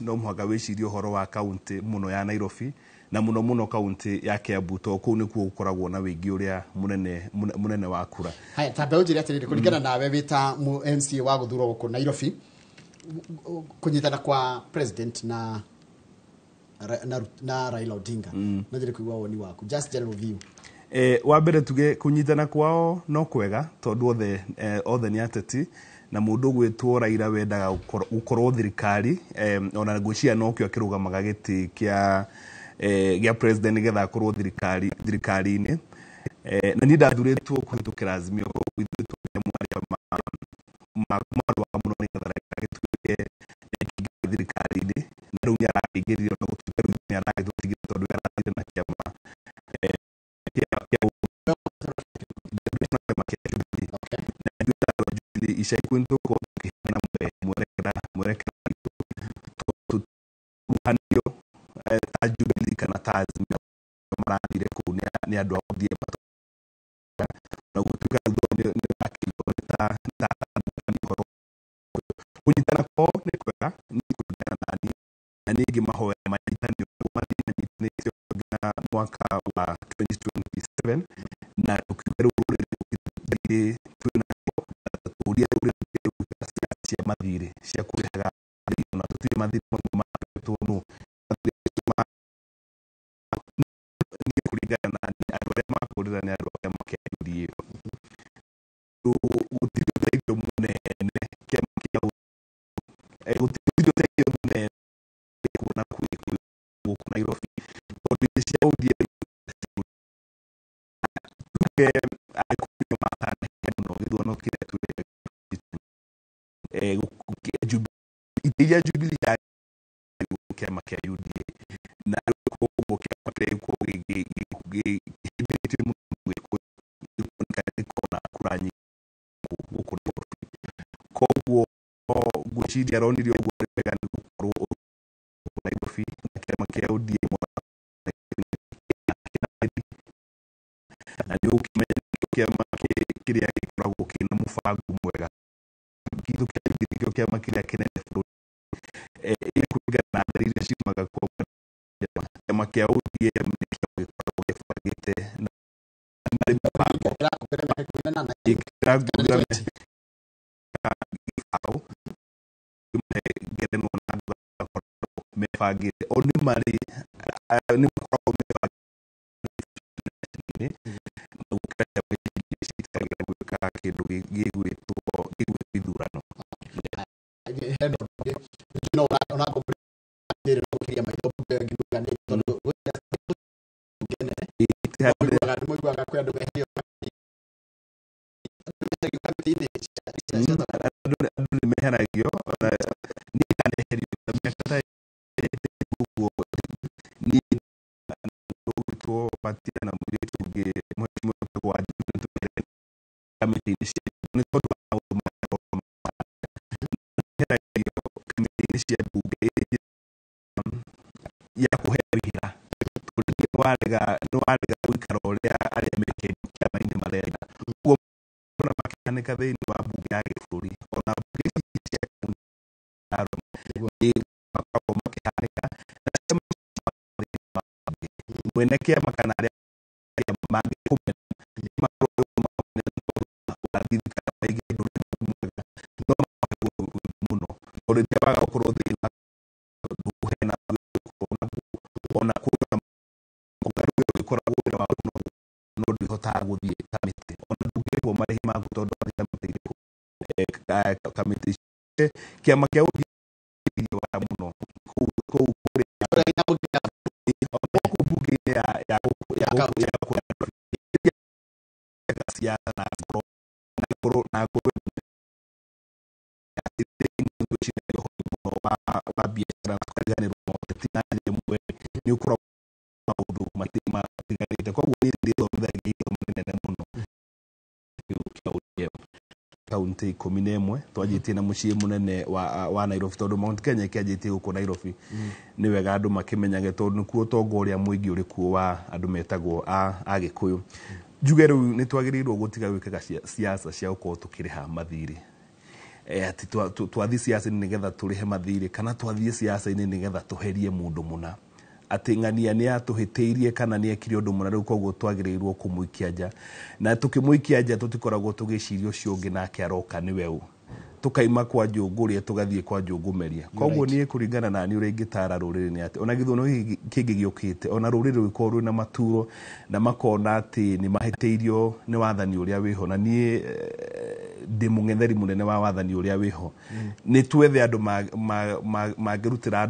no muhaka wicirie horo wa county muno ya Nairobi na muno county ya Kiambu to kuu ni kuo gukoragwo na wingi uria munene wa kura. Haya tambe unjire atiriri kuringana nawe wita mu MC wa guthurwo guku Nairobi kunyitana kwa president na Raila Odinga na ndire kuigwa woni waku just general view. Wa mbere tuge kunyitana kwao no kwega tondu othe ni ateti na mundu gwitwo Raila wendaga gukorwo thirikari ona ngwiciria no kio akirugamaga giti kia president getha akorwo thirikari-ini na ni ndathuritwo kuhitukira Azimio gwithitwo mwaria wa muno ni getha gituike thirikari-ini na riu ni araingiririo no gutuika riu ni aragitutigire tondu arathire na kiama isha kwinto ko kihana mwerekera tuhanio tajubili kana Azimio marandire ku ni andu athie na gutuika ni akita kunyitana ko ni kwega ni kunyitana nani na ningi mahoya manyitani na mwaka wa 2027 na tukiberu cia mathire cia kurihaga na tutire mathire ma tunu ni kuringana na andu aria makurira ni andu aria makiarurie gutire teithio munene kiama gutire teithio munene kuna guku Nairobi tondu cia udie no githono kire tu Jubilee ya kiama kia UDA na ko kiama kia na kuranyi ko guciria ronirio gwega ni gukorwo Nairobi na kiama kia UDA na ni ukimenya kiama kiria gikoragwo kina mubango mwega kitu kiama kiria kinene bũrũri ikugana na ndĩrĩa ciumaga kwa kiama kia UDA gikoragwo gĩbangĩte na mebangĩte oni mari ni makoragwo kindu gigwitwo ithurano no ona go ndire no kiria mai topu ngiruga ni tondu gene moigwaga kwa andu mehio andu meheragio ni kaneherio miaka ni gwitwo patia na mwiritu ngi mheshimiwa kwa kamiti ni tondu cia bunge ya kuherihira warega gwikara uria aria mekeni kiama-ini marenda uguo na makihanĩka thĩinĩ wa bunge ya gĩbũrũri ona bunge cia makoragwo makihanĩka mwene kĩama kana aria mangĩkũmena muno ũrĩthia waga gũkorwo thĩinĩ hena ona kũgarũra ũgĩkoragwo wĩra wa no ndĩhotaga gũthiĩ kamĩtĩ ona ndũngĩrĩhwo marĩhi maku tondũ kamĩtĩ kĩama kĩa ũthii wa mũno kũu bunge-inĩ ya siasa na wa biashara na kariganĩrwo moteti na njĩra nĩ ũkoragwo maũndũ matigarĩte koguo nĩ ndĩthomithagia gĩthomo kĩnene mũno kaunti 11 twanjĩtie na mũciĩ mũnene wa Nairobi tondũ Mount Kenya kĩanjĩtie gũkũ Nairobi nĩ wega andũ makĩmenyage tondũ nĩkuo ũtonga ũrĩa mũingĩ ũrĩ kuo wa andũ metagwo Agĩkũyũ njuge rĩu nĩ twagĩrĩirwo gũtiga gwĩkaga siasa cia gũkorwo tũkĩrĩha mathirĩ ati twathi siasa-inĩ nĩgetha tũrĩhe mathirĩ kana twathiĩ siasa-inĩ nĩgetha tũherie mũndũ mũna, atĩ ng'ania nĩ atũhĩtĩirie kana nĩ ekire ũndũ mũna, rĩu koguo twagĩrĩirwo kũmũikia nja, na tũkĩmũikia nja tũtikoragwo tũgĩciria ũcio ũngĩ nake aroka nĩwe ũ, tukaima kwa Njũngũ ũrĩa tugathiĩ kwa Njũngũ Meria. Koguo niĩ kũringana na niĩ ũrĩa ingĩtara rũrĩrĩ nĩ atĩ ona gĩthono gĩkĩ kĩngĩ gĩũkĩte, ona rũrĩrĩ rũgĩkorwo rwĩna maturo na makona atĩ nĩ mahĩtĩirio nĩ wathani ũrĩa wĩho, na niĩ ndĩ mũng'etheri mũnene wa wathani ũrĩa wĩho, nĩ twethe andũ mangĩrutĩra